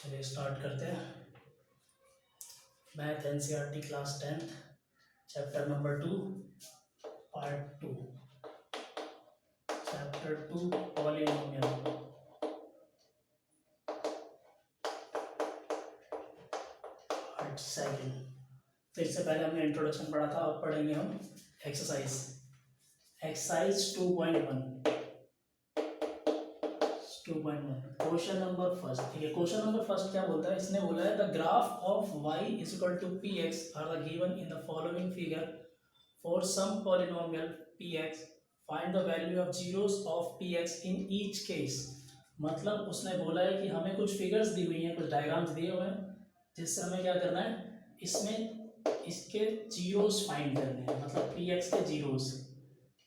चलिए स्टार्ट करते हैं। Math NCERT class 10th chapter number 2 part 2 chapter 2 polynomial. Part 7। तो इससे पहले हमने इंट्रोडक्शन पढ़ा था, अब पढ़ेंगे हम एक्सरसाइज 2.1 क्वेश्चन नंबर फर्स्ट। ठीक है, क्वेश्चन नंबर फर्स्ट क्या बोलता है? इसने बोला है the graph of y is equal to px are the given in the following figure for some polynomial px find the value of zeros of px in each case. मतलब उसने बोला है कि हमें कुछ फिगर्स दी हुई हैं, कुछ डायग्राम्स दिए हुए हैं, जिससे हमें क्या करना है, इसमें इसके जीरोस फाइंड करने हैं, मतलब px के जीरोस।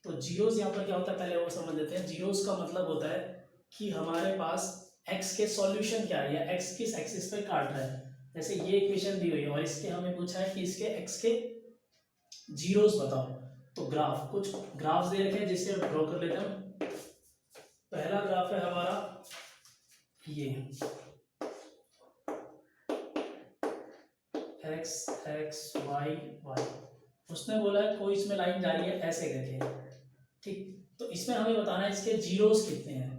तो जीरोस यहाँ पर क्या होता है पहले वो समझ लेते हैं। जीरोस का मतलब होता है कि हमारे पास x के सॉल्यूशन क्या है या x किस एक्सिस पे काट रहा है। जैसे ये इक्वेशन दी हुई है और इसके हमें पूछा है कि इसके x के जीरोस बताओ। तो ग्राफ, कुछ ग्राफ्स दे रखे हैं जिससे ड्रॉ कर लेते हैं। पहला ग्राफ है हमारा ये x x y y। उसने बोला है कोई इसमें लाइन जा रही है ऐसे करके, ठीक। तो इसमें हमें बताना है इसके जीरोस कितने हैं।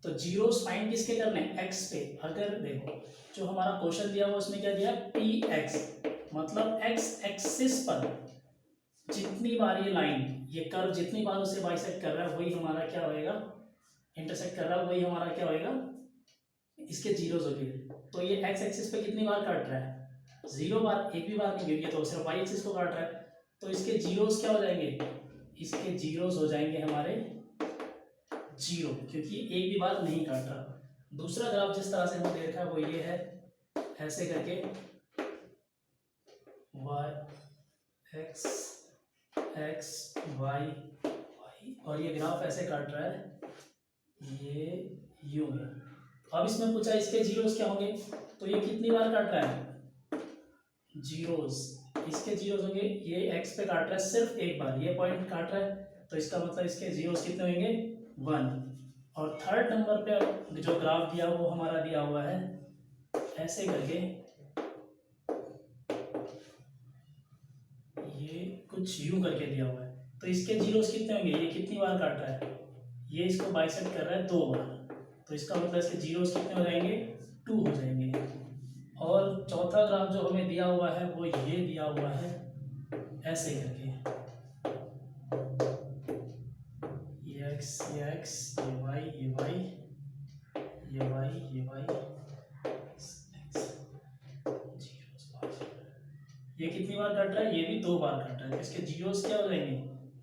तो जीरोस फाइंड किसके करने हैं? x पे। अगर देखो जो हमारा क्वेश्चन दिया हुआ उसमें क्या दिया? px, मतलब x एक्सिस पर जितनी बार ये लाइन, ये कर्व जितनी बार उसे बाइसेक्ट कर रहा है वही हमारा क्या होएगा, इंटरसेक्ट कर रहा है, वही हमारा क्या होएगा, इसके जीरोस होंगे। तो ये x एक्सिस पे कितनी बार काट रहा है? 0 बार, एक भी बार नहीं, क्योंकि तो सिर्फ y एक्सिस को काट रहा है। तो इसके जीरोस क्या हो जाएंगे? इसके जीरोस हो जाएंगे हमारे 0, क्योंकि एक भी बार नहीं काट रहा। दूसरा ग्राफ जिस तरह से हमें दे रखा है वो ये है, ऐसे करके y x x y y, और ये ग्राफ ऐसे काट रहा है ये यूं है। अब इसमें पूछा इसके जीरोस क्या होंगे, तो ये कितनी बार काट रहा है? जीरोस, इसके जीरोस होंगे, ये x पे काट रहा है सिर्फ एक बार, ये पॉइंट काट रहा है, तो इसका मतलब इसके जीरोस कितने होंगे? 1। और थर्ड नंबर पे जो ग्राफ दिया वो हमारा दिया हुआ है ऐसे करके, ये कुछ यूं करके दिया हुआ है। तो इसके जीरोस कितने होंगे? ये कितनी बार काट रहा है? ये इसको बाइसेक्ट कर रहा है 2 बार, तो इसका मतलब इसके जीरोस कितने हो जाएंगे? 2 हो जाएंगे। और चौथा ग्राफ जो हमें दिया हुआ है वो ये दिया हुआ है ऐसे करके, ये x ये x ये y ये y ये y ये y, ये कितनी बार काट रहा है? ये भी 2 बार काट रहा है, तो इसके जीरोस क्या हो जाएंगे?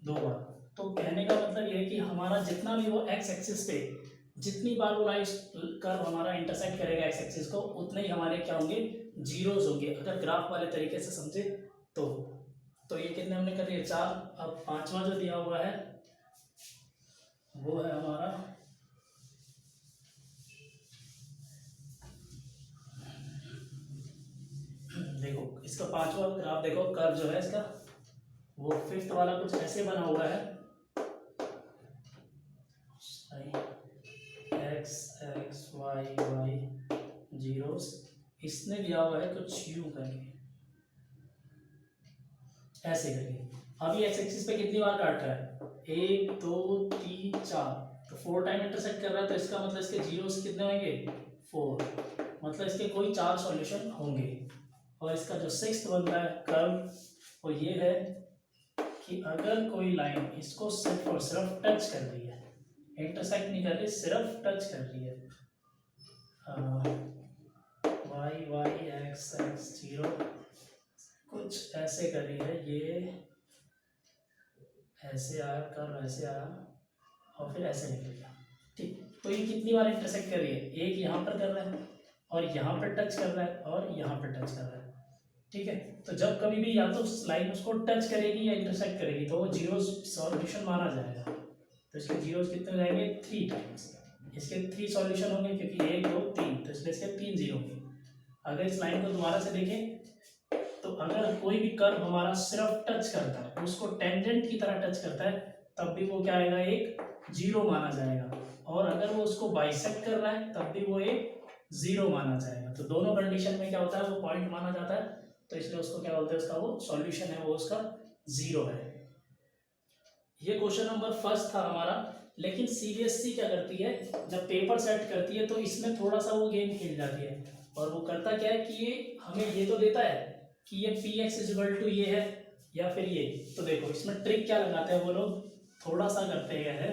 2 बार। तो कहने का मतलब ये है कि हमारा जितना भी वो x एक्सिस पे जितनी बार वो लाइन कर्व हमारा इंटरसेक्ट करेगा x एक्सिस को, उतने ही हमारे क्या होंगे? जीरोस होंगे, अगर ग्राफ वाले तरीके से समझे तो। तो ये कितने हमने कर दिए? 4। अब पांचवा जो दिया हुआ है वो है हमारा देखो, इसका पांचवा ग्राफ देखो, कर्व जो है इसका वो फिफ्थ वाला कुछ ऐसे बना हुआ है, x x y y zeros. इसने दिया हुआ है कुछ यूं करके ऐसे करके। अब ये x एक्सिस पे कितनी बार काट रहा है? 1 2 3 4, तो 4 टाइम इंटरसेक्ट कर रहा है, तो इसका मतलब इसके जीरोस कितने होंगे? 4। मतलब इसके कोई 4 सॉल्यूशन होंगे। और इसका जो सिक्स्थ बन रहा है कर्व वो ये है कि अगर कोई लाइन इसको सिर्फ और सिर्फ टच कर रही है, इंटरसेक्ट नहीं कर रही, सिर्फ टच कर रही है, y y x x 0 कुछ ऐसे कर रही है, ये ऐसे आया कर्व, ऐसे आया और फिर ऐसे निकल गया, ठीक। तो ये कितनी बार इंटरसेक्ट कर रही है? एक यहाँ पर कर रहा है और यहाँ पर टच कर रहा है और यहाँ पर टच कर रहा है, ठीक है। तो जब कभी भी या तो लाइन उसको टच करेगी या इंटरसेक्ट करेगी तो वो जीरो सॉल्यूशन माना जाएगा। तो इसके जीरोस कितने हो जाएंगे? 3 टाइम्स। इसके 3 सॉल्यूशन होंगे क्योंकि 1 2 3, तो इसलिए इसके 3 जीरो होंगे। अगर इस लाइन को दोबारा से देखें तो अगर कोई भी कर्व हमारा सिर्फ टच करता है, उसको टेंजेंट की तरह टच करता है, तब भी वो क्या आएगा? एक जीरो माना जाएगा। और अगर वो उसको बाइसेक्ट कर रहा है तब भी वो एक जीरो माना जाएगा। तो दोनों कंडीशन में क्या होता है, वो पॉइंट माना जाता है, तो इसलिए उसको क्या बोलते हैं, उसका वो सॉल्यूशन है वो उसका जीरो है। ये क्वेश्चन नंबर फर्स्ट था हमारा। लेकिन सीबीएसई क्या करती है, जब पेपर सेट करती है तो इसमें थोड़ा सा वो गेम खेल जाती है, और वो करता क्या है कि ये हमें ये तो देता है कि ये पी एक्स इजिकल टू ये है या फिर ये। तो देखो इसमें ट्रिक क्या लगाते हैं वो लोग, थोड़ा सा करते हैं,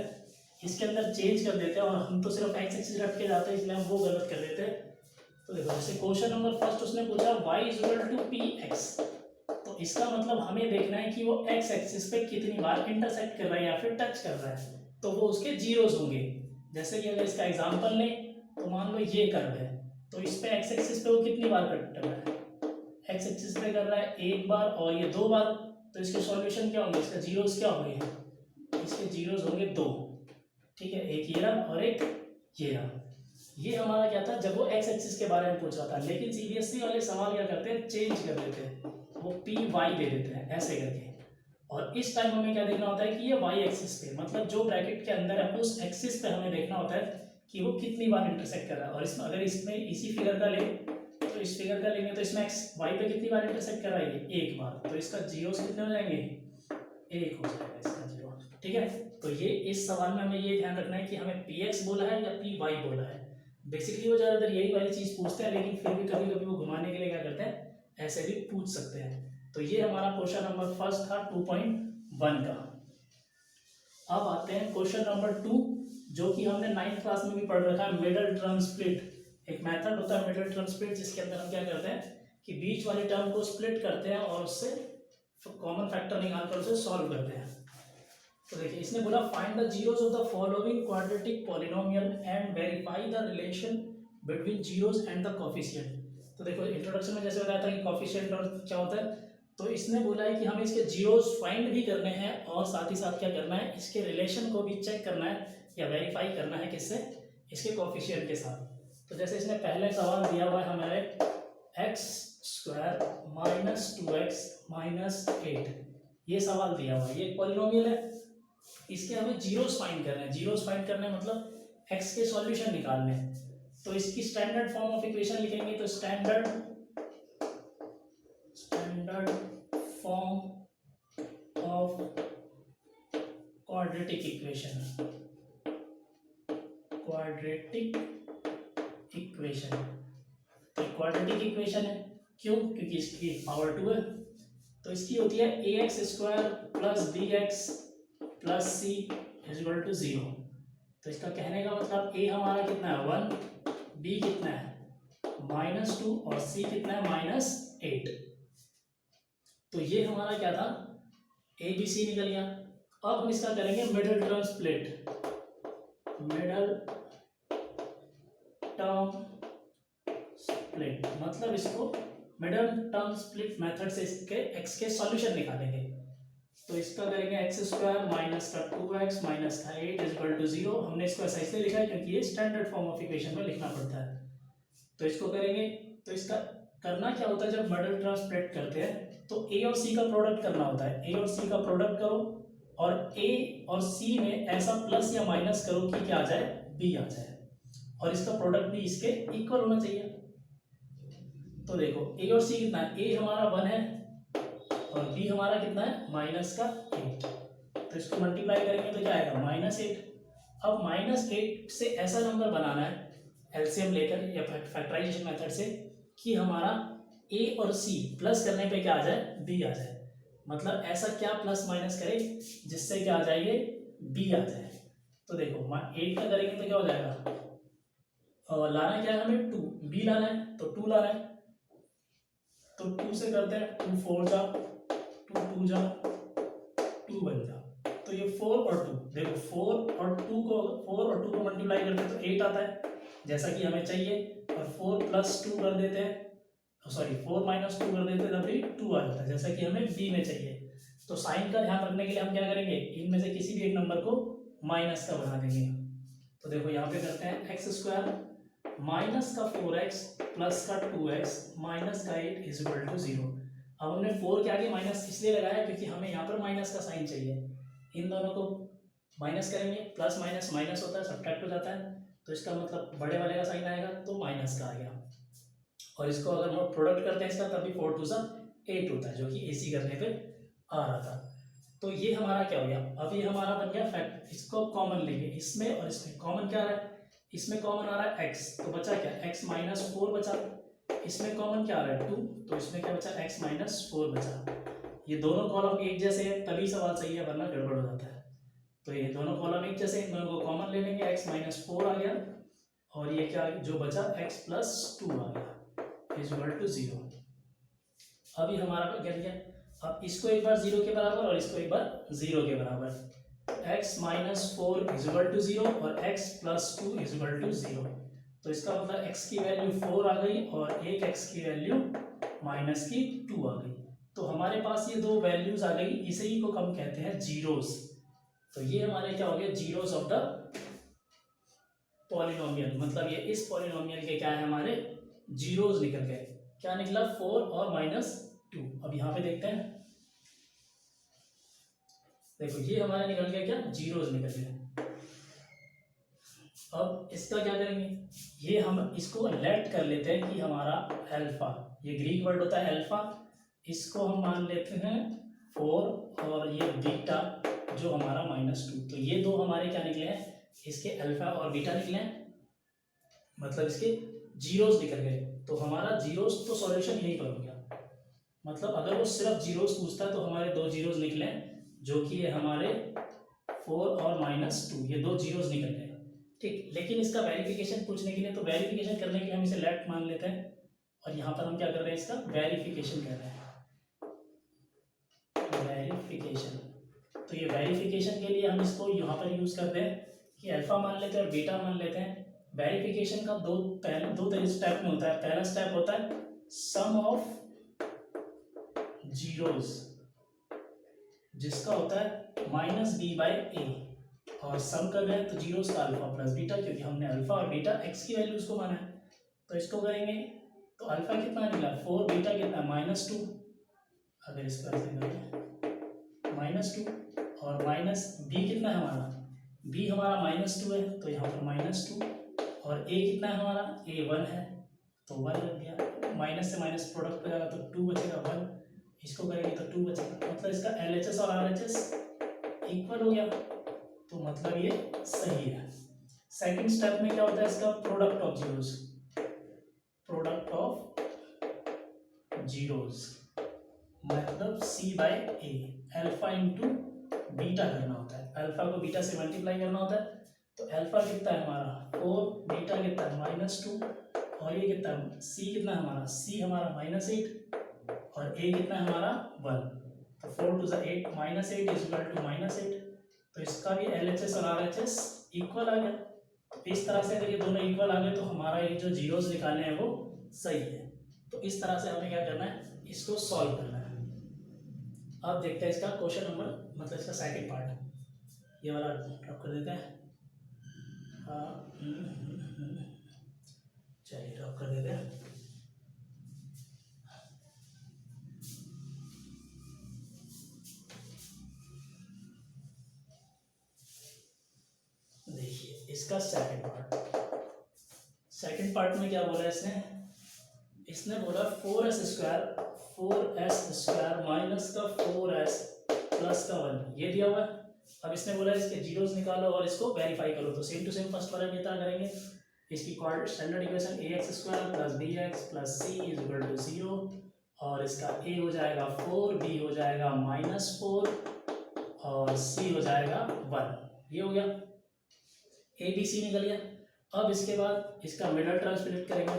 इसके अंदर चेंज कर देते हैं, और हम तो सिर्फ एक्स एक्सिस रख के जाते हैं, इसलिए हम वो गलत कर देते हैं। तो देखो जैसे क्वेश्चन नंबर फर्स्ट उसने पूछा y is equal to P X, तो इसका मतलब हमें देखना है कि वो एक्स एक्सिस पे कितनी बार इंटरसेक्ट कर रहा है या फिर टच कर रहा है, तो वो उसके जीरोस होंगे। जैसे कि अगर इसका एग्जांपल लें तो मान लो ये कर्व है, तो इस पे एक्स एक्सिस पे वो कितनी बार कट कर रहा है, एक्स एक्सिस पे कर रहा है एक बार और ये दो बार, तो इसके सॉल्यूशन क्या होंगे, इसका जीरोस क्या होंगे, इसके जीरोस होंगे दो। ठीक है, एक ये रहा और एक ये रहा। ये हमारा क्या था, जब वो एक्स एक्सिस के बारे में पूछ रहा था। लेकिन सीबीएसई वाले सवाल क्या करते हैं, चेंज कर देते हैं, वो पी वाई दे देते हैं ऐसे करके, और इस टाइम हमें क्या देखना होता है कि ये वाई एक्सिस पे, मतलब जो ब्रैकेट के अंदर है उस एक्सिस पे हमें देखना होता है कि वो कितनी बार इंटरसेक्ट कर रहा है। और इसमें अगर इसमें इसी फिगर का ले तो इस फिगर का लेंगे तो इसमें एक्स वाई पे कितनी बार इंटरसेक्ट कर रहा है, ये एक बार, तो इसका जीरोस कितने हो जाएंगे, एक हो जाएगा इसका जीरो। ठीक है, तो ये इस सवाल में हमें ये ध्यान रखना है कि हमें पी एक्स बोला है या पी वाई बोला है। बेसिकली वो ज़्यादातर यही वाली चीज़ पूछते हैं, लेकिन फिर भी कभी कभी वो घुमाने के लिए क्या करते हैं, ऐसे भी पूछ सकते हैं। तो ये हमारा क्वेश्चन नंबर फर्स्ट था 2.1 का। अब आते हैं क्वेश्चन नंबर 2, जो कि हमने 9th क्लास में भी पढ़ रखा है, मिडल टर्म स्प्लिट। एक मेथड होता है मिडल टर्म स्प्लिट, जिसके अंदर हम क्या करते हैं कि बीच वाले टर्म को स्प्लिट करते हैं और उससे कॉमन फैक्टर निकालकर उसे सॉल्व करते हैं। तो देखिए इसने बोला find the zeros of the following quadratic polynomial and verify the relation between zeros and the coefficient. तो देखो इंट्रोडक्शन में जैसे बताया था कि कोफिशिएंट और क्या होता है, तो इसने बोला है कि हमें इसके जीरोस फाइंड भी करने हैं और साथ ही साथ क्या करना है, इसके रिलेशन को भी चेक करना है या वेरीफाई करना है, किससे, इसके कोफिशिएंट के साथ। तो जैसे इसने पहले सवाल दिया हुआ है हमारे x square minus 2x minus 8, ये सवाल दिया हुआ है, ये एक पॉलिनोमियल है, इसके हमें जीरोस फाइंड करने हैं। जीरोस फाइंड करने मतलब एक्स के सॉल्यूशन निकालने हैं। तो इसकी स्टैंडर्ड फॉर्म ऑफ इक्वेशन लिखेंगे, तो standard form of quadratic equation, तो क्वाड्रेटिक इक्वेशन है, क्यों, क्योंकि इसकी पावर 2 है। तो इसकी होती है A X square plus B X plus C equal to 0। तो इसका कहने का मतलब ए हमारा कितना है 1, बी कितना है -2 और सी कितना है -8। तो ये हमारा क्या था, ए बी सी निकल गया। अब हम इसका करेंगे मिडल टर्म स्प्लिट, मतलब इसको मिडल टर्म स्प्लिट मेथड से इसके एक्स के सॉल्यूशन निकालेंगे। तो इसका करेंगे एक्स स्क्वायर माइनस का 2x माइनस का 8 इजिकल टू 0। हमने इसको ऐसा इसलिए लिखा है क्योंकि ये स्टैंडर्ड फॉर्म ऑफ इक्वेशन में लिखना पड़ता है। तो इसको करेंगे, तो इसका करना क्या होता है, जब मिडल टर्म स्प्लिट करते हैं तो ए और सी का प्रोडक्ट करना होता है। ए और सी का प्रोडक्ट करो और ए और सी में ऐसा प्लस या माइनस करो कि क्या आ जाए, बी आ जाए, और इसका प्रोडक्ट भी इसके इक्वल होना चाहिए। तो देखो ए और सी कितना है, ए हमारा 1 है और बी हमारा कितना है -8। तो इसको मल्टीप्लाई करेंगे तो क्या आएगा -8। अब -8 से ऐसा नंबर बनाना है एलसीएम लेकर या फैक्टराइजेशन मेथड से कि हमारा ए और सी प्लस करने पे क्या आ जाए, बी आ जाए। मतलब ऐसा क्या प्लस माइनस करे जिससे क्या आ जाएगा, बी आ जाए। तो देखो 8 का करेंगे तो क्या हो जाएगा, लाना क्या है हमें 2, बी लाना है तो 2 लाना है। तो 2 से करते हैं 2 4 जा 2 2 जा 2 बन जा। तो ये 4 और 2, देखो 4 और 2 को मल्टीप्लाई करते हैं तो 8 आता है जैसा कि हमें चाहिए, और 4 प्लस 2 कर देते हैं, सॉरी 4 माइनस 2 कर देते हैं तब भी 2 आ जाता है जैसा कि हमें बी में चाहिए। तो साइन का ध्यान रखने के लिए हम क्या करेंगे, इनमें से किसी भी एक नंबर को माइनस का बना देंगे। तो देखो यहाँ पे करते हैं एक्स स्क्वायर माइनस का 4x प्लस का 2x माइनस का 8 इजिकल टू 0। अब हमने 4 के आगे माइनस इसलिए लगाया क्योंकि हमें यहाँ पर माइनस का साइन चाहिए। इन दोनों को माइनस करेंगे, प्लस माइनस माइनस होता है, सब्ट्रैक्ट हो जाता है, तो इसका मतलब बड़े वाले का साइन आएगा तो माइनस का आ गया। और इसको अगर हम प्रोडक्ट करते हैं इसका, तभी 4 2 8 होता है, जो कि AC करने पे आ रहा था। तो ये हमारा क्या हो गया, अब ये हमारा बन गया फैक्ट। इसको कॉमन लेंगे, इसमें और इसमें कॉमन क्या आ रहा है, इसमें कॉमन आ रहा है x, तो बचा क्या, x माइनस 4 बचा। इसमें कॉमन क्या आ रहा है 2, तो इसमें क्या बचा, x माइनस 4 बचा। ये दोनों कॉलम एक जैसे हैं तभी सवाल सही है, वरना गड़बड़ हो जाता है। तो ये दोनों कॉलम एक जैसे, इन दोनों को कॉमन ले लेंगे, x माइनस 4 आ गया, और ये क्या जो बचा x प्लस 2 आ गया, इज इक्वल टू 0। अभी हमारा क्या लिया, अब इसको एक बार 0 के बराबर और इसको एक बार 0 के बराबर, x minus 4 is equal to 0 और x plus 2 is equal to 0। तो इसका मतलब x की वैल्यू 4 आ गई और एक x की वैल्यू माइनस की 2 आ गई। तो हमारे पास ये दो वैल्यूज आ गई, इसे ही को हम कहते हैं जीरोस। तो ये हमारे क्या हो गया, जीरोस ऑफ द पॉलिनोमियल, मतलब ये इस पॉलिनोमियल के क्या है, हमारे जीरोस निकल गए। क्या निकला, 4 और माइनस 2। अब यहाँ पे देखते हैं, देखो ये हमारे निकल गया क्या, जीरोस निकल गए। अब इसका क्या करेंगे, ये हम इसको लेट कर लेते हैं कि हमारा अल्फा, ये ग्रीक वर्ड होता है अल्फा, इसको हम मान लेते हैं 4 और ये बीटा जो हमारा माइनस 2। तो ये दो हमारे क्या निकले हैं, इसके अल्फा और बीटा निकले हैं, मतलब इसके जीरोस निकल गए। तो हमारा जीरोस तो सॉल्यूशन यहीं पर हो गया। मतलब अगर वो सिर्फ जीरोस पूछता है तो हमारे दो जीरोस निकले, जो कि है हमारे 4 और माइनस 2, ये दो जीरोस निकल गए। ठीक, लेकिन इसका वेरिफिकेशन पूछने के लिए, तो वेरिफिकेशन करने के लिए हम इसे लेट मान लेते हैं, और यहाँ पर हम क्या कर रहे हैं, इसका वेरिफिकेशन कर रहे हैं, वेरिफिकेशन। तो ये वेरिफिकेशन के लिए हम इसको यहाँ पर यूज करते हैं कि अल्फा मान लेते हैं और बीटा मान लेते हैं। वेरिफिकेशन का दो स्टेप में होता है। पहला स्टेप होता है सम ऑफ जीरोस, जिसका होता है माइनस बी बाई ए, और सम कर रहे हैं तो जीरोस का अल्फा प्लस बीटा, क्योंकि हमने अल्फा और बीटा एक्स की वैल्यूज को माना है। तो इसको करेंगे तो अल्फा कितना निकला 4, बीटा कितना माइनस 2, अगर इसका ऐसे करें माइनस 2, और माइनस बी कितना है हमारा, बी हमारा माइनस 2 है, तो यहाँ पर माइनस 2, और ए कितना है हमारा, ए 1 है, तो 1 लग गया। माइनस से माइनस प्रोडक्ट पे जाएगा तो 2 बचेगा, 1, इसको करेंगे तो 2 बचेगा। मतलब इसका LHS और RHS इक्वल हो गया, तो मतलब ये सही है। सेकंड स्टेप में क्या होता है, इसका product of zeros, product of zeros मतलब C बाय ए, अल्फा इंटू बीटा करना होता है, अल्फा को बीटा से मल्टीप्लाई करना होता है। तो अल्फा कितना है हमारा 4, बीटा कितना है माइनस 2, और ये कितना है C कितना है हमारा, C हमारा माइनस 8, और A कितना है हमारा 1, तो 4 two 8, minus 8 is equal to minus 8। तो इसका भी LHS और RHS इक्वल आ गया। तो इस तरह से अगर ये दोनों इक्वल आ गए तो हमारा ये जो जीरोस निकालने हैं वो सही है। तो इस तरह से हमें क्या करना है, इसको सॉल्व करना है। अब देखते हैं इसका क्वेश्चन नंबर, मतलब इसका सेकंड पार्ट, ये वाला ड्रॉप कर देते हैं, चलिए ड्रॉप कर देते हैं। देखिए इसका सेकंड पार्ट में क्या बोला है इसने बोला 4s स्क्वायर माइनस का 4s प्लस का 1, ये दिया हुआ है। अब इसने बोला इसके जीरोस निकालो और इसको वेरीफाई करो। तो सेम टू सेम फर्स्ट वाला की तरह करेंगे। इसकी standard equation ax square plus bx plus c is equal to 0, और इसका a हो जाएगा 4, b हो जाएगा -4, और c हो जाएगा 1। ये हो गया, ए बी सी निकल गया। अब इसके बाद इसका मिडल टर्म स्प्लिट करेंगे,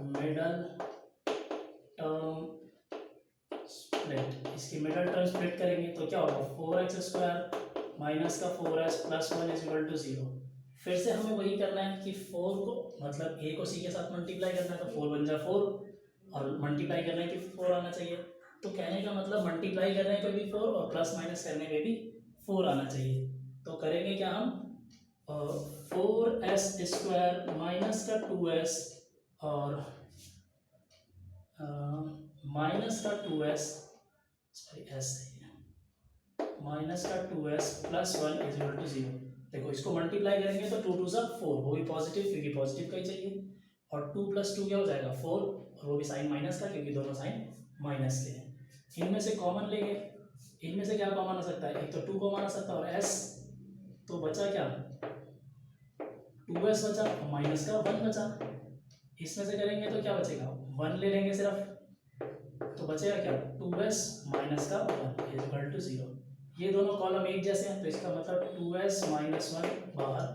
मिडल टर्म स्प्लिट, इसकी मिडल टर्म स्प्लिट करेंगे तो क्या होगा 4x स्क्वायर माइनस का 4s plus 1 is equal to 0। फिर से हमें वही करना है कि 4 को मतलब a को c के साथ मल्टीप्लाई करना है, तो 4 बन जाए 4, और मल्टीप्लाई करने के 4 आना चाहिए। तो कहने का मतलब मल्टीप्लाई करने पे भी 4 और प्लस माइनस करने पे भी 4 आना चाहिए। तो करेंगे क्या हम, 4s स्क्वायर माइनस का 2s और माइनस का 2s, सॉरी एस सही है, माइनस का 2s plus 1 is equal to 0। देखो इसको मल्टीप्लाई करेंगे तो 2 2 सा 4, वो भी पॉजिटिव क्योंकि पॉजिटिव का ही चाहिए, और 2 + 2 क्या हो जाएगा 4, और वो भी साइन माइनस का क्योंकि दोनों साइन माइनस के हैं। इनमें से कॉमन लेंगे, इनमें से क्या कॉमन आ सकता है, एक तो 2 कॉमन आ सकता है और s, तो बचा क्या 2s बचा और माइनस का 1 बचा। इसमें से करेंगे तो क्या बचेगा 1 ले लेंगे सिर्फ, तो बचेगा क्या 2s माइनस का 1 इक्वल टू 0। ये दोनों कॉलम एक जैसे हैं तो इसका मतलब 2s माइनस 1 बाहर,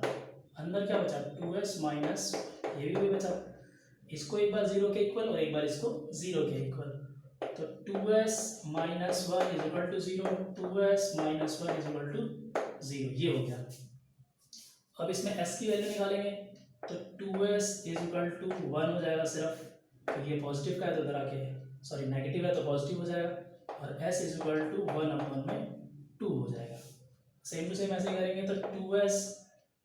अंदर क्या बचा 2s माइनस, ये भी बचा, इसको एक बार 0 के इक्वल और एक बार इसको 0 के इक्वल, तो 2s minus 1 equal to 0, 2s minus 1 equal to 0, ये हो गया। अब इसमें s की वैल्यू निकालेंगे तो 2s इक्वल टू 1 हो जाएगा सिर्फ, तो ये पॉजिटिव का है तो इधर आके सॉरी नेगेटिव है तो पॉजिटिव हो जाएगा, और s इक्वल टू 1/2 हो जाएगा। सेम टू सेम ऐसे करेंगे तो 2s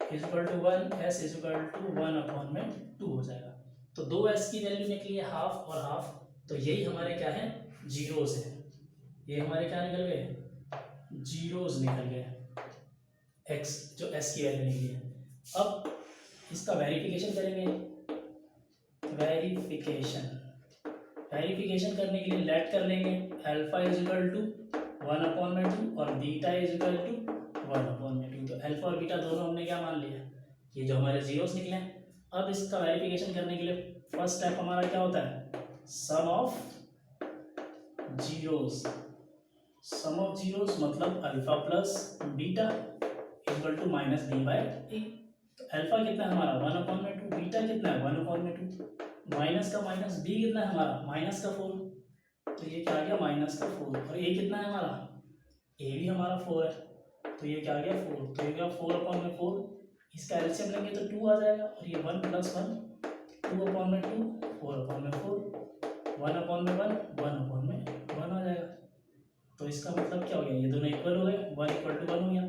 equal to 1, s equal to 1/2 हो जाएगा। तो दो s की वैल्यू निकली है हाफ और हाफ, तो यही हमारे क्या है जीरोस है, ये हमारे क्या निकल गए जीरोस निकल गए, x जो s की वैल्यू निकली है। अब इसका वेरिफिकेशन करेंगे, वेरिफिकेशन करने के लिए लेट कर लेंगे अल्फा इक्वल टू 1/2 और बीटा इक्वल टू 1/2, तो अल्फा और बीटा दोनों हमने क्या मान लिया, ये जो हमारे जीरोस निकले हैं। अब इसका वेरिफिकेशन करने के लिए फर्स्ट स्टेप हमारा क्या होता है sum of zeros, sum of zeros मतलब alpha plus beta equal to minus B by ए। तो अल्फा कितना है हमारा 1/2, बीटा कितना है 1/2, माइनस का माइनस बी कितना है हमारा माइनस का 4, तो ये क्या आ गया माइनस का 4, और ए कितना है हमारा ए भी हमारा 4 है, तो ये क्या आ गया 4, तो ये क्या 4/4, इसका एलसीएम लेंगे तो 2 आ जाएगा, और ये 1 + 1 2/2 4/4 1/1 आ जाएगा। तो इसका मतलब क्या हो गया, ये दोनों इक्वल हो गए, 1 = 1 हो गया,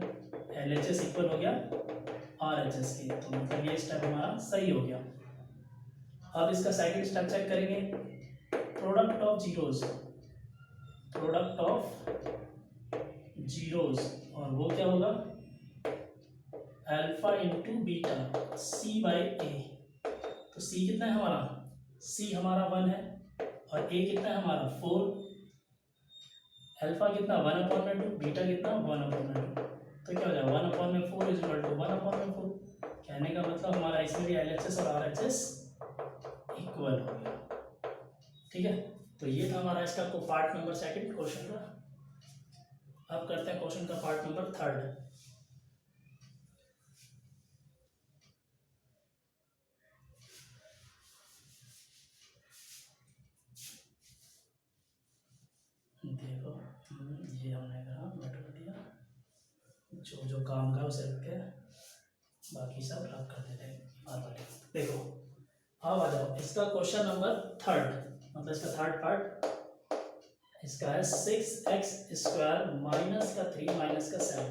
LHS इक्वल हो गया RHS के, तो मतलब ये स्टेप हमारा सही हो गया। अब इसका सेकंड स्टेप चेक करेंगे, product of zeros, product of zeros, और वो क्या होगा alpha into beta c by ए। तो सी कितना है हमारा, सी हमारा 1 है और ए कितना है हमारा 4, अल्फा कितना 1/2, बीटा कितना 1/2, तो क्या हो जाएगा 1/4 इक्वल टू 1/4। कहने का मतलब हमारा इसमें भी LHS और RHS इक्वल हो गया, ठीक है। तो ये था हमारा इसका पार्ट नंबर सेकंड क्वेश्चन का। अब करते हैं क्वेश्चन का पार्ट नंबर थर्ड। देखो ये हमने कहा बटवा दिया, जो जो काम का उसे रख के बाकी सब रख कर देते हैं। देखो अब आ जाओ इसका क्वेश्चन नंबर थर्ड, मतलब इसका थर्ड पार्ट, इसका है 6x² माइनस का 3 माइनस का 7।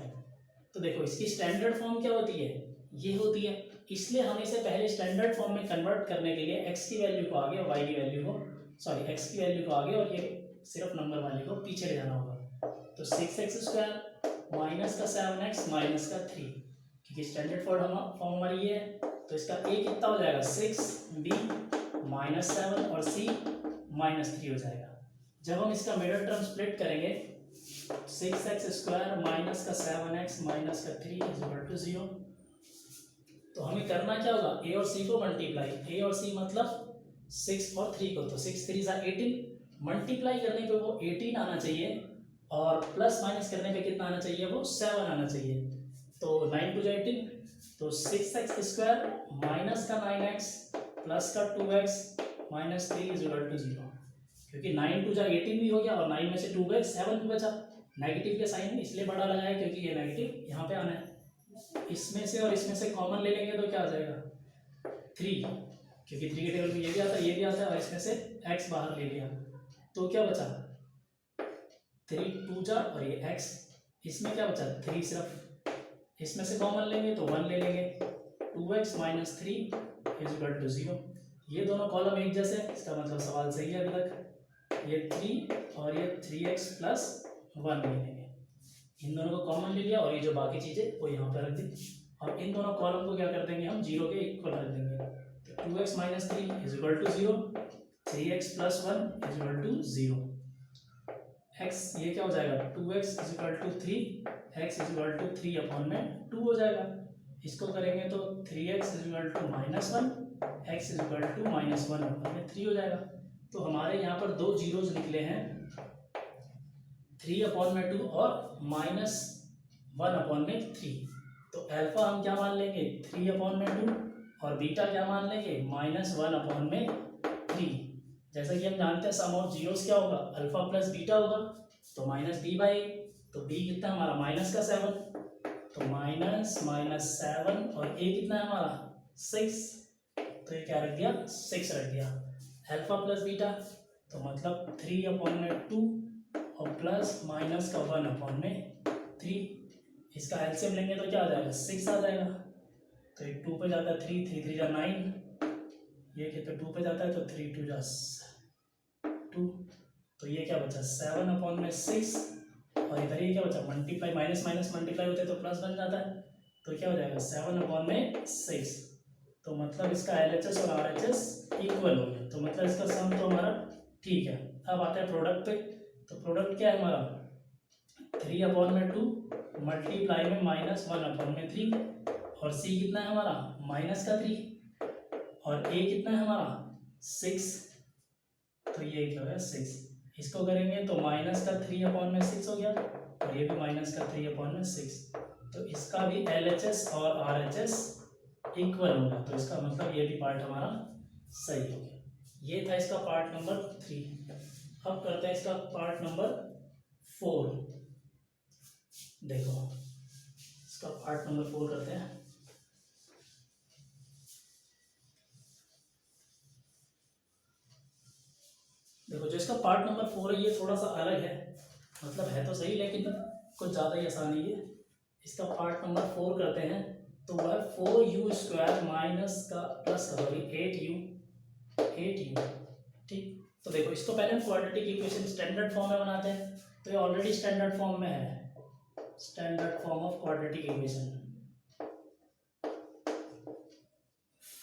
तो देखो इसकी स्टैंडर्ड फॉर्म क्या होती है, ये होती है, इसलिए हमें इसे पहले स्टैंडर्ड फॉर्म में कन्वर्ट करने के लिए x की वैल्यू को आगे और y की वैल्यू को x की वैल्यू को आगे और ये सिर्फ नंबर वाले को पीछे ले जाना होगा। तो 6x² माइनस का 7x माइनस का 3, क्योंकि स्टैंडर्ड फॉर्म हमारी ये है, तो इसका a कितना हो जाएगा 6, b -7 और c -3 हो जाएगा। जब हम इसका मिडल टर्म स्प्लिट करेंगे 6x² माइनस का 7x माइनस का 3 इक्वल टू 0, तो हमें करना क्या होगा a और c को मल्टीप्लाई, a और c मतलब 6 और 3 को, तो 6 3 18, मल्टीप्लाई करने पे वो 18 आना चाहिए और प्लस माइनस करने पे कितना आना चाहिए वो 7 आना चाहिए। तो 9 2 18, तो 6x² माइनस का 9x प्लस का 2x माइनस 3 इक्वल टू 0, क्योंकि 9 2 18 भी हो गया और 9 में से 2 गए 7 भी बचा, नेगेटिव के साइन इसलिए बड़ा लगाया क्योंकि ये नेगेटिव यहाँ पे आना है। इसमें से और इसमें से कॉमन ले लेंगे तो क्या आ जाएगा 3, क्योंकि 3 के टेबल में ये भी आता है ये भी आता है, और इसमें से x बाहर ले लिया तो क्या बचा 3 2 जा और ये x, इसमें क्या बचा 3 सिर्फ, इसमें से कॉमन लेंगे तो 1 ले लेंगे, 2x माइनस 3 इक्वल टू 0। ये दोनों कॉलम एक जैसे, इसका मतलब सवाल सही है अभी तक। ये 3 और ये 3x प्लस 1 ले लेंगे, इन दोनों को कॉमन ले लिया और ये जो बाकी चीज़ें वो यहाँ पर रख दी। और इन दोनों कॉलम को क्या कर देंगे हम, जीरो के इक्वल रख देंगे। तो 2x minus 3 is equal to 0, 3x plus 1 is equal to 0। x ये क्या हो जाएगा, 2x is equal to 3, x is equal to 3 upon में 2 हो जाएगा। इसको करेंगे तो 3x is equal to minus 1, x is equal to minus 1 upon में 3 हो जाएगा। तो हमारे यहाँ पर दो जीरोज निकले हैं, 3 अपॉन में 2 और माइनस 1 अपॉन में 3। तो अल्फा हम क्या मान लेंगे, 3 अपॉन में 2, और बीटा क्या मान लेंगे, माइनस 1 अपॉन में 3। जैसा कि हम जानते हैं सम ऑफ जीरोस क्या होगा, अल्फा प्लस बीटा होगा, तो माइनस बी बाई। तो बी कितना हमारा, माइनस का 7, तो माइनस माइनस 7, और ए कितना है हमारा 6, तो ये क्या रख दिया, 6 रख दिया। अल्फा प्लस बीटा तो मतलब 3 अपॉन में 2 और प्लस माइनस का 1 अपॉन में 3। इसका एलसीएम लेंगे तो क्या आ जाएगा, 6 आ जाएगा। तो ये 2 पे जाता है 3, 3 3 जा 9, ये कितना 2 पे जाता है तो 3 2 जा 2, तो ये क्या बचा 7 अपॉन में 6, और इधर ये क्या बचा, मल्टीप्लाई माइनस माइनस मल्टीप्लाई होते हैं तो प्लस बन जाता है, तो क्या हो जाएगा 7 अपॉन में 6। तो मतलब इसका LHS और RHS इक्वल हो गया, तो मतलब इसका सम तो हमारा ठीक है। अब आता है प्रोडक्ट पे, तो प्रोडक्ट क्या है हमारा, 3 अपॉन में 2 मल्टीप्लाई में माइनस 1 अपॉन में 3, और C कितना है हमारा, माइनस का 3, और A कितना है हमारा 6, तो ये क्या हो गया 6। इसको करेंगे तो माइनस का 3 अपॉन में 6 हो गया, और ये भी माइनस का 3 अपॉन में 6। तो इसका भी LHS और RHS इक्वल होगा, तो इसका मतलब ये भी पार्ट हमारा सही हो गया। ये था इसका पार्ट नंबर 3। अब करते हैं इसका पार्ट नंबर 4। देखो इसका पार्ट नंबर 4 करते हैं। देखो जो इसका पार्ट नंबर 4 है ये थोड़ा सा अलग है, मतलब है तो सही लेकिन कुछ ज़्यादा ही आसान है। इसका पार्ट नंबर 4 करते हैं, तो वह 4u² माइनस का प्लस का सॉरी 8u, ठीक। तो देखो इसको पहले हम क्वाड्रेटिक इक्वेशन स्टैंडर्ड फॉर्म में बनाते हैं, तो ये ऑलरेडी स्टैंडर्ड फॉर्म में है, standard form of quadratic equation,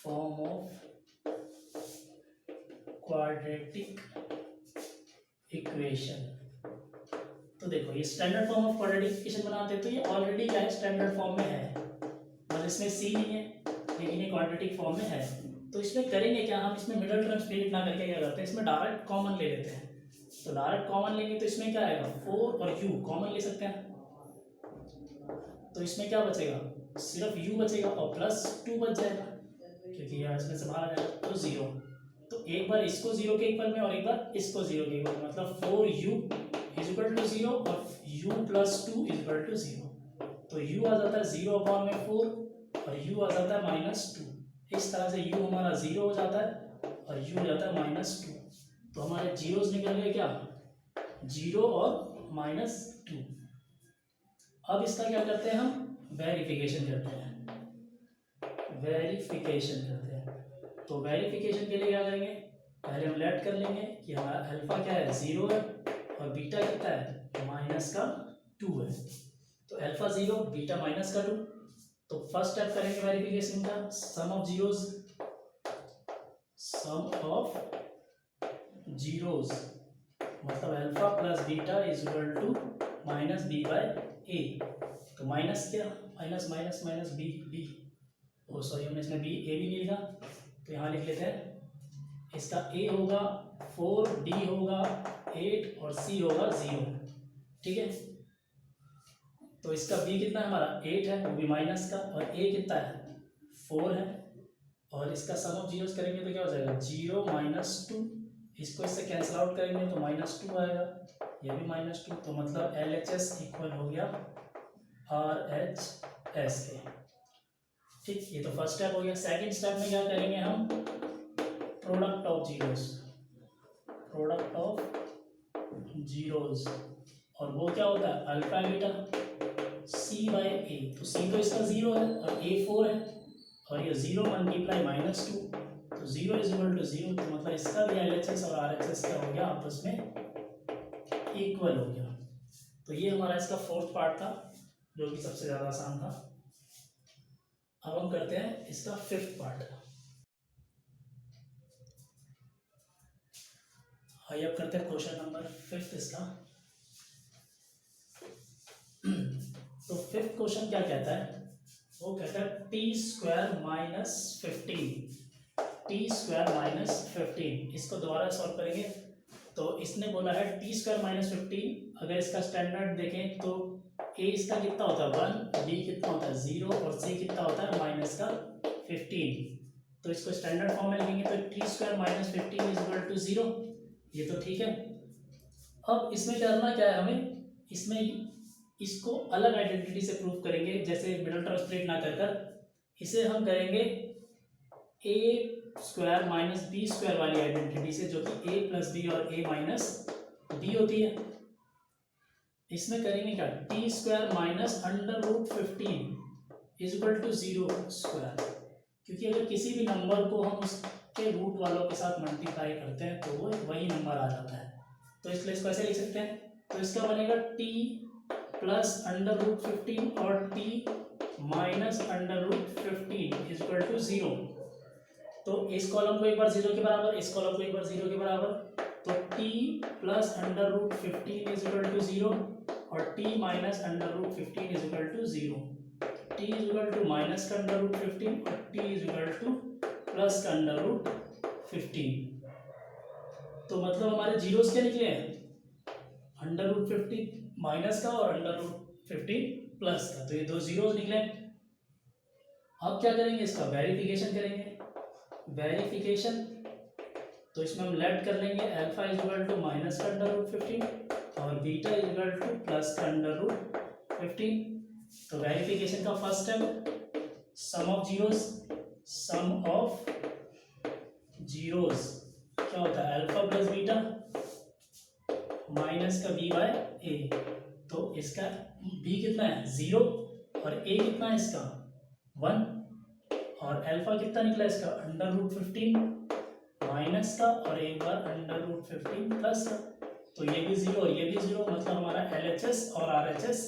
form of quadratic equation. तो देखो ये standard form of quadratic equation बनाते हैं, तो ये ऑलरेडी क्या है, स्टैंडर्ड फॉर्म में है, मतलब इसमें सी नहीं है लेकिन ये क्वाड्रेटिक फॉर्म में है। तो इसमें करेंगे क्या, हम इसमें मिडल टर्म स्प्लिट ना करके क्या करते हैं, इसमें डायरेक्ट कॉमन ले लेते हैं। तो डायरेक्ट कॉमन लेंगे तो इसमें क्या आएगा, 4 और u कॉमन ले सकते हैं, तो इसमें क्या बचेगा, सिर्फ u बचेगा और प्लस 2 बच जाएगा, क्योंकि यहाँ इसमें से बाहर आ जाएगा तो 0। तो एक बार इसको 0 के इक्वल में और एक बार इसको 0 के इक्वल में, मतलब 4u इज इक्वल टू 0 और u plus 2 is equal to 0। तो u आ जाता है 0 अपॉन में 4 और u आ जाता है -2। इस तरह से u हमारा 0 हो जाता है और u हो जाता है -2। तो हमारे जीरोस निकल गए क्या, 0 और -2। अब इसका क्या करते हैं, हम वेरिफिकेशन करते हैं, वेरिफिकेशन करते हैं। तो वेरिफिकेशन के लिए क्या करेंगे, पहले हम लेट कर लेंगे कि हमारा अल्फा क्या है 0 है और बीटा कितना है -2 है। तो अल्फा 0 बीटा -2। तो फर्स्ट स्टेप करेंगे वेरिफिकेशन का, sum of zeros, sum of zeros मतलब alpha plus beta is equal to -b/a। तो माइनस क्या, minus minus minus b, oh sorry हमने इसमें बी ए भी नहीं लिखा, तो यहाँ लिख लेते हैं। इसका a होगा 4, d होगा 8 और c होगा 0, ठीक है। तो इसका b कितना है हमारा 8 है, वो भी माइनस का, और a कितना है 4 है, और इसका सम ऑफ जीरोस करेंगे तो क्या हो जाएगा 0 -2, इसको इससे कैंसिल आउट करेंगे तो -2 आएगा, ये भी -2। तो मतलब LHS इक्वल हो गया RHS के, ठीक। ये तो फर्स्ट स्टेप हो गया। सेकंड स्टेप में क्या करेंगे हम, product of zeros, product of zeros, और वो क्या होता है अल्फा बीटा c/a। तो c तो इसका 0 है और a 4 है, और ये 0 मल्टीप्लाई -2, तो 0 इज इक्वल टू 0। तो मतलब इसका भी LHS और RHS क्या हो गया, आपस में इक्वल हो गया। तो ये हमारा इसका फोर्थ पार्ट था, जो कि सबसे ज़्यादा आसान था। अब हम करते हैं इसका फिफ्थ पार्ट। आइए अब करते हैं क्वेश्चन नंबर फिफ्थ इसका। तो फिफ्थ क्वेश्चन क्या कहता है, वो कहता है T square minus 15, T square minus 15। इसको दोबारा सॉल्व करेंगे। तो इसने बोला है टी स्क्वायर माइनस 15, अगर इसका स्टैंडर्ड देखें तो ए इसका कितना होता है 1, बी कितना होता है 0 और सी कितना होता है माइनस का 15। तो इसको स्टैंडर्ड फॉर्म में लिखेंगे तो T square minus 15 is equal to 0। ये तो ठीक है। अब इसमें करना क्या है हमें, इसमें इसको अलग आइडेंटिटी से प्रूव करेंगे, जैसे मिडल टर्म स्प्लिट ना कर कर इसे हम करेंगे ए स्क्वायर माइनस बी स्क्वायर वाली आइडेंटिटी से, जो कि ए प्लस बी और ए माइनस बी होती है। इसमें करेंगे क्या, T square minus under root 15 is equal to 0 square, क्योंकि अगर किसी भी नंबर को हम उसके रूट वालों के साथ मल्टीप्लाई करते हैं तो वो वही नंबर आ जाता है। तो इसलिए इसको ऐसे लिख सकते हैं। तो इसका बनेगा टी प्लस अंडर रूट 15 और T minus under root 15 is equal to 0। तो इस कॉलम को एक बार 0 के बराबर, इस कॉलम को एक बार 0 के बराबर, तो t plus under root 15 is equal to 0 और t minus under root 15 is equal to 0। t is equal to minus का अंडर रूट 15 और t is equal to plus का अंडर रूट 15। तो मतलब हमारे जीरोस क्या निकले हैं, अंडर रूट 15 माइनस का और अंडर रूट 15 प्लस का, तो ये दो जीरोस निकले। अब क्या करेंगे, इसका वेरिफिकेशन करेंगे। वेरिफिकेशन, तो इसमें हम लेट कर लेंगे alpha is equal to minus का अंडर रूट 15 और beta is equal to plus का अंडर रूट 15। तो वेरिफिकेशन का first step sum of zeros, sum of zeros क्या होता है अल्फा प्लस बीटा माइनस का बी बाय ए। तो इसका बी कितना है 0 और ए कितना है इसका 1 और अल्फा कितना निकला इसका अंडर रूट 15 माइनस का और एक बार अंडर रूट 15 प्लस का। तो ये भी 0 और ये भी 0, मतलब हमारा LHS और RHS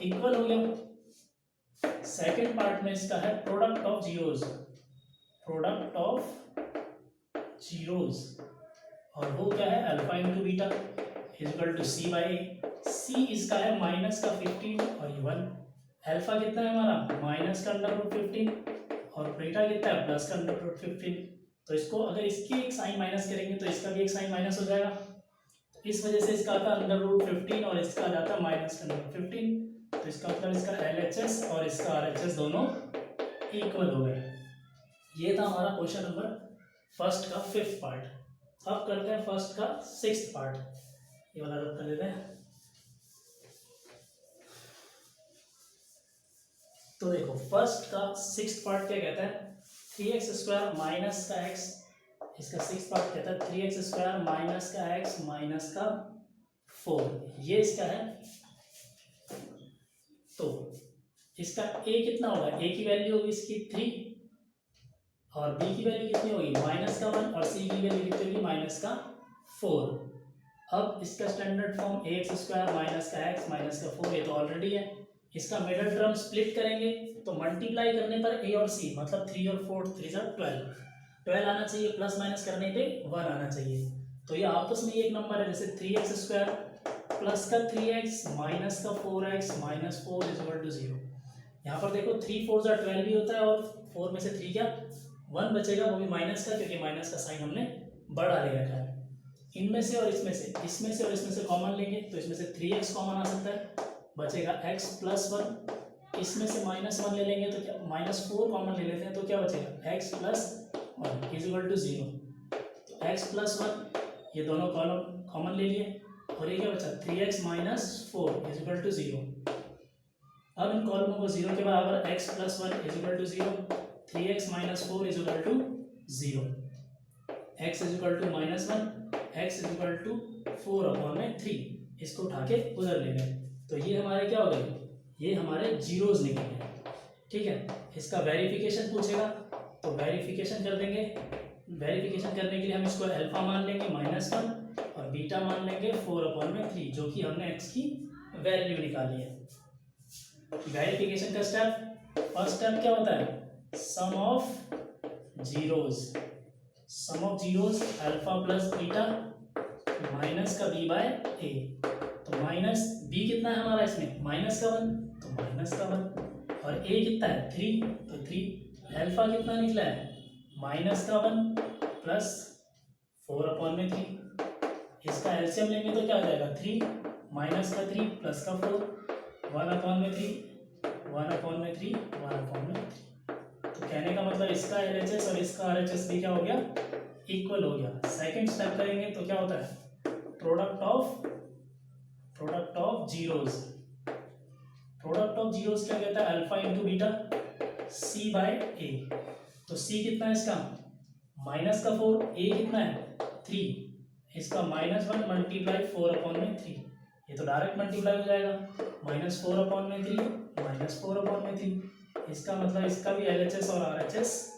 इक्वल हो गया। सेकेंड पार्ट में इसका है product of zeros, product of zeros, और वो क्या है alpha into beta equal to c by a. C इसका है माइनस का 15 और ये 1, अल्फा कितना है हमारा माइनस का अंडर रूट 15 और बीटा कितना है प्लस का अंडर रूट 15। तो इसको अगर इसकी एक साइन माइनस करेंगे तो इसका भी एक साइन माइनस हो जाएगा। तो इस वजह से इसका आता है अंडर रूट 15 और इसका आ जाता है माइनस का अंडर 15। तो इसका मतलब इसका LHS और इसका RHS दोनों इक्वल हो गए। ये था हमारा क्वेश्चन नंबर फर्स्ट का फिफ्थ पार्ट। अब करते हैं फर्स्ट का सिक्स्थ पार्ट। ये वाला रब कर देते हैं। तो देखो फर्स्ट का सिक्स्थ पार्ट क्या कहता है, 3x स्क्वायर माइनस का x, इसका सिक्स्थ पार्ट कहता है 3x स्क्वायर माइनस का x माइनस का 4, ये इसका है। तो इसका a कितना होगा, a की वैल्यू होगी इसकी 3 और b की वैल्यू कितनी होगी माइनस का 1 और c की वैल्यू कितनी होगी माइनस का 4। अब इसका standard form ax square minus का x माइनस का 4, ये तो ऑलरेडी है। इसका मिडल टर्म स्प्लिट करेंगे तो मल्टीप्लाई करने पर a और c, मतलब 3 और 4 3 जा 12 आना चाहिए, प्लस माइनस करने पे 1 आना चाहिए। तो ये आपस में एक नंबर है, जैसे 3x स्क्वायर प्लस का 3x माइनस का 4x minus 4 is equal to 0। यहाँ पर देखो 3 4 जा 12 भी होता है और 4 में से 3 क्या 1 बचेगा, वो भी माइनस का, क्योंकि माइनस का साइन हमने बड़ा ले रखा है। इनमें से और इसमें से, इसमें से और इसमें से कॉमन लेंगे तो इसमें से 3x कॉमन आ सकता है, बचेगा x प्लस 1। इसमें से माइनस 1 ले लेंगे तो क्या माइनस 4 कॉमन ले लेते हैं तो क्या बचेगा x plus 1 is equal to 0। तो x प्लस 1 ये दोनों कॉलम कॉमन ले लिए और ये क्या बचा 3x minus 4 is equal to 0। अब इन कॉलमों को 0 के बराबर x plus 1 is equal to 0, 3x minus 4 is equal to 0, x is equal to minus 1, x is equal to 4 upon में 3, इसको उठा के उधर ले गए। तो ये हमारे क्या हो गए, ये हमारे जीरोस निकल गए। ठीक है, इसका वेरिफिकेशन पूछेगा तो वेरिफिकेशन कर देंगे। वेरिफिकेशन करने के लिए हम इसको अल्फा मान लेंगे -1 और बीटा मान लेंगे 4 अपॉन में 3, जो कि हमने x की वैल्यू निकाली है। वेरिफिकेशन का स्टेप, फर्स्ट स्टेप क्या होता है, sum of zeros, sum of zeros alpha plus beta minus का बी बाय ए। तो माइनस बी कितना है हमारा इसमें, माइनस का 1, तो माइनस का 1, और ए कितना है 3, तो 3। अल्फा कितना निकला है, माइनस का 1 प्लस 4/3। इसका एलसीएम लेंगे तो क्या हो जाएगा, 3 माइनस का 3 प्लस का 4, 1/3, 1/3, 1/3। तो कहने का मतलब इसका एलएचएस और इसका आरएचएस भी क्या हो गया, इक्वल हो गया। सेकंड स्टेप करेंगे तो क्या होता है, product of zeros, product of zeros क्या कहता है, अल्फा इंटू बीटा सी बाय ए। तो सी कितना है इसका, माइनस का 4, ए कितना है 3, इसका -1 मल्टीप्लाई 4/3, ये तो डायरेक्ट मल्टीप्लाई हो जाएगा, -4/3 -4/3। इसका मतलब इसका भी एलएचएस और आरएचएस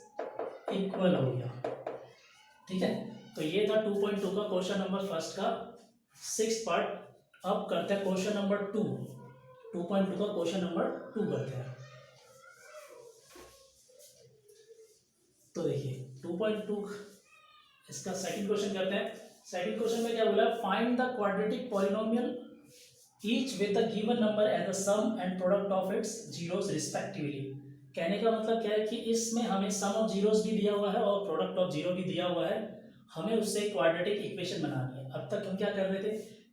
इक्वल हो गया। ठीक है, तो ये था 2.2 का क्वेश्चन नंबर फर्स्ट का 6th पार्ट। अब करते हैं क्वेश्चन नंबर 2, 2.2 का क्वेश्चन नंबर 2 करते हैं। तो देखिए 2.2 इसका सेकंड क्वेश्चन करते हैं। सेकंड क्वेश्चन में क्या बोला है, find the quadratic polynomial each with the given number as the sum and product of its zeros respectively. कहने का मतलब क्या है कि इसमें हमें सम ऑफ जीरोस भी दिया हुआ है और प्रोडक्ट ऑफ जीरो भी दिया हुआ है, हमें उससे क्वाड्रेटिक इक्वेशन बनानी है। अब तक हम क्या कर रहे थे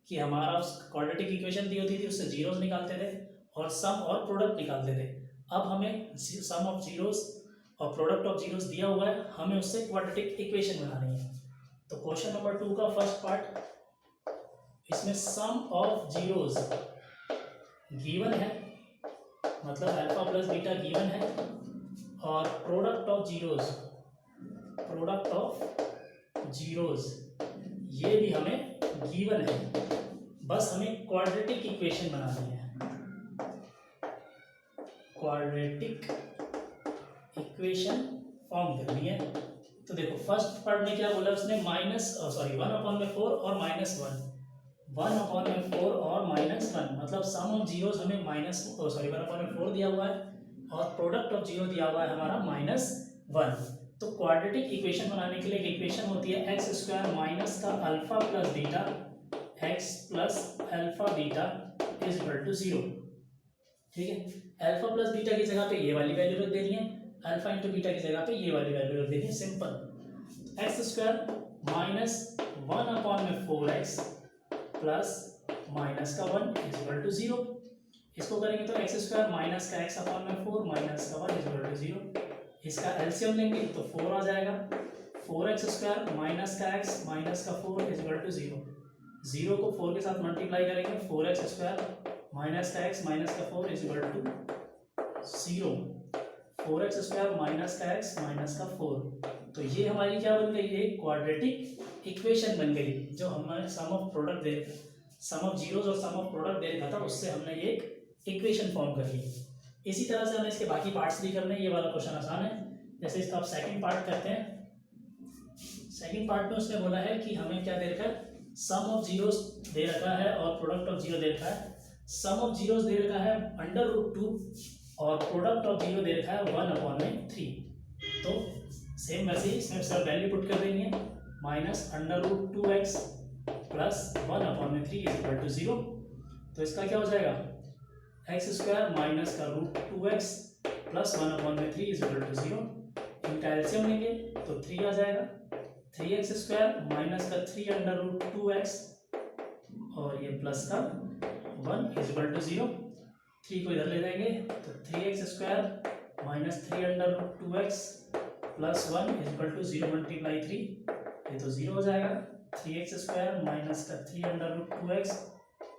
कि हमारा क्वाड्रेटिक इक्वेशन दी होती थी, उससे जीरोस निकालते थे और सम और प्रोडक्ट निकालते थे। अब हमें सम ऑफ जीरोस और प्रोडक्ट ऑफ जीरोस दिया हुआ है, हमें उससे क्वाड्रेटिक इक्वेशन बनानी है। तो क्वेश्चन नंबर 2 का फर्स्ट पार्ट, इसमें सम ऑफ जीरोस गिवन है, मतलब अल्फा प्लस बीटा गिवन है, और प्रोडक्ट ऑफ जीरोस ये भी हमें गिवन है, बस हमें क्वाड्रेटिक इक्वेशन बनानी है। क्वाड्रेटिक इक्वेशन फॉर्म करनी है। तो देखो फर्स्ट पार्ट में क्या बोला उसने, 1/4 और -1, 1/4 और -1, मतलब सम ऑफ जीरोस हमें 1/4 दिया हुआ है और प्रोडक्ट ऑफ जीरो दिया हुआ है हमारा -1। तो क्वाड्रेटिक इक्वेशन बनाने के लिए एक इक्वेशन होती है x² माइनस का alpha plus beta x plus alpha beta is equal to 0। ठीक है, अल्फा प्लस बीटा की जगह पे ये वाली वैल्यू रख देनी है, अल्फा इंटू बीटा की जगह पे ये वाली वैल्यू रख देनी है, simple. x² minus 1/4x plus minus का 1 इज इक्वल टू 0। इसको करेंगे तो x² माइनस का x/4 माइनस का 1 इज इक्वल टू 0। इसका एलसीएम लेंगे तो 4 आ जाएगा, 4x² माइनस का x माइनस का 4 इज इक्वल टू 0। 0 को 4 के साथ मल्टीप्लाई करेंगे, 4x² माइनस का x माइनस का 4 is equal to 0। 4x² minus का x माइनस का 4, तो ये हमारी क्या बन गई, एक क्वाड्रेटिक इक्वेशन बन गई। जो हमारे सम ऑफ जीरोस और सम ऑफ प्रोडक्ट दे रखा था, उससे हमने एक इक्वेशन फॉर्म कर ली। इसी तरह से हमें इसके बाकी पार्ट्स भी करने हैं। ये वाला क्वेश्चन आसान है। जैसे इसका आप सेकंड पार्ट करते हैं। सेकंड पार्ट में उसने बोला है कि हमें क्या दे रखा है, सम ऑफ जीरोस दे रखा है और प्रोडक्ट ऑफ जीरो दे रखा है। सम ऑफ जीरोस दे रखा है √2 और प्रोडक्ट ऑफ जीरो दे रखा है 1/3। तो सेम वैसे ही इसमें सब वैल्यू पुट कर देनी है, -√2x plus 1/3 is equal to 0। तो इसका क्या हो जाएगा, x² माइनस का √2x plus 1/3 is equal to 0। इनका एलसीएम लेंगे तो 3 आ जाएगा, 3x² माइनस का 3√2x और ये प्लस का 1 इज इक्वल टू 0। 3 को इधर ले जाएंगे तो 3x² minus 3√2x plus 1 is equal to 0 multiply 3, ये तो 0 हो जाएगा। 3x² माइनस का 3√2x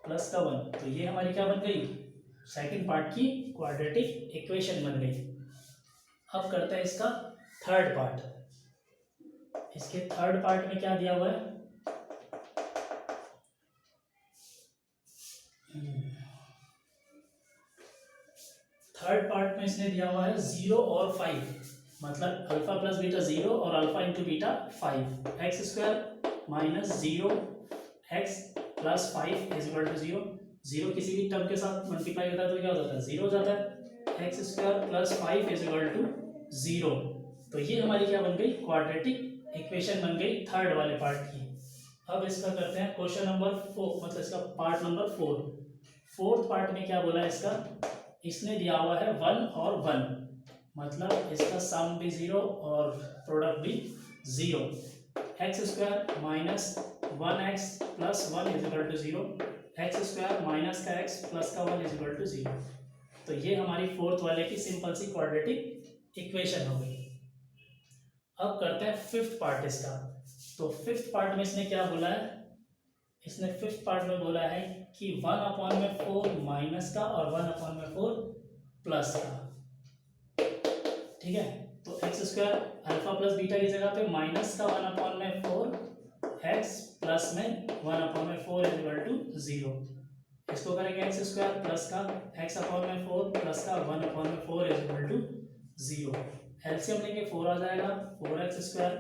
प्लस का 1, तो ये हमारी क्या बन गई, सेकंड पार्ट की क्वाड्रेटिक इक्वेशन बन गई। अब करते हैं इसका थर्ड पार्ट। इसके थर्ड पार्ट में क्या दिया हुआ है, थर्ड पार्ट में इसने दिया हुआ है 0 और 5, मतलब अल्फा प्लस बीटा 0 और alpha into beta 5। x² minus 0x plus 5 is equal to 0। 0 किसी भी टर्म के साथ मल्टीप्लाई होता है तो क्या हो जाता है, 0 हो जाता है। X square plus 5 is equal to 0। तो ये हमारी क्या बन गई, क्वाड्रेटिक इक्वेशन बन गई थर्ड वाले पार्ट की। अब इसका करते हैं क्वेश्चन नंबर 4, मतलब इसका पार्ट नंबर 4। फोर्थ पार्ट में क्या बोला है इसका, इसने दिया हुआ है 1 और 1, मतलब इसका सम भी 0 और प्रोडक्ट भी 0। X square minus 1x plus 1 is equal to 0, X square minus का x प्लस का 1 इज इक्वल टू 0। तो ये हमारी फोर्थ वाले की सिंपल सी क्वाड्रेटिक इक्वेशन हो गई। अब करते हैं फिफ्थ पार्ट इसका। तो फिफ्थ पार्ट में इसने क्या बोला है, इसने फिफ्थ पार्ट में बोला है कि 1/4 माइनस का और 1/4 प्लस का। ठीक है, तो x square alpha plus beta की जगह पे माइनस का 1/4 एक्स प्लस में 1/4 इज इक्वल टू 0। इसको करेंगे एक्स स्क्वायर प्लस का x/4 प्लस का 1/4 इज इक्वल टू 0। एलसीएम लेंगे 4 आ जाएगा, 4x स्क्वायर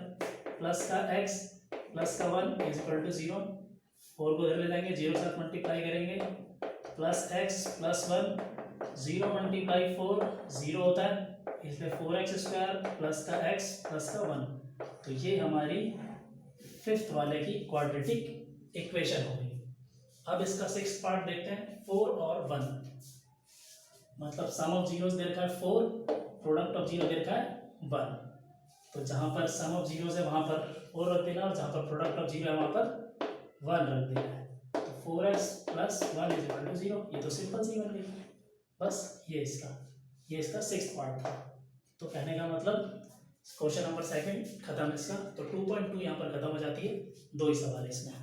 प्लस का x प्लस का 1 इज इक्वल टू 0। 4 को इधर ले जाएंगे, 0 के साथ मल्टीप्लाई करेंगे, प्लस x प्लस 1, 0 मल्टीप्लाई 4 0 होता है, इसलिए 4x स्क्वायर प्लस का x प्लस का 1। तो ये हमारी फिफ्थ वाले की क्वाड्रेटिक इक्वेशन हो गई। अब इसका सिक्स्थ पार्ट देखते हैं, 4 और 1, मतलब सम ऑफ जीरोस दे रखा है 4, प्रोडक्ट ऑफ जीरो दे रखा है 1। तो जहाँ पर सम ऑफ जीरोस है वहाँ पर 4 रख देना, और जहाँ पर प्रोडक्ट ऑफ जीरो है वहाँ पर 1 रख देना है। तो 4x plus 1 is equal to 0, ये तो सिंपल सी बन गई। बस ये इसका सिक्स्थ पार्ट था। तो कहने का मतलब क्वेश्चन नंबर 2 खत्म इसका। तो 2.2 यहाँ पर खत्म हो जाती है, 2 ही सवाल है इसमें।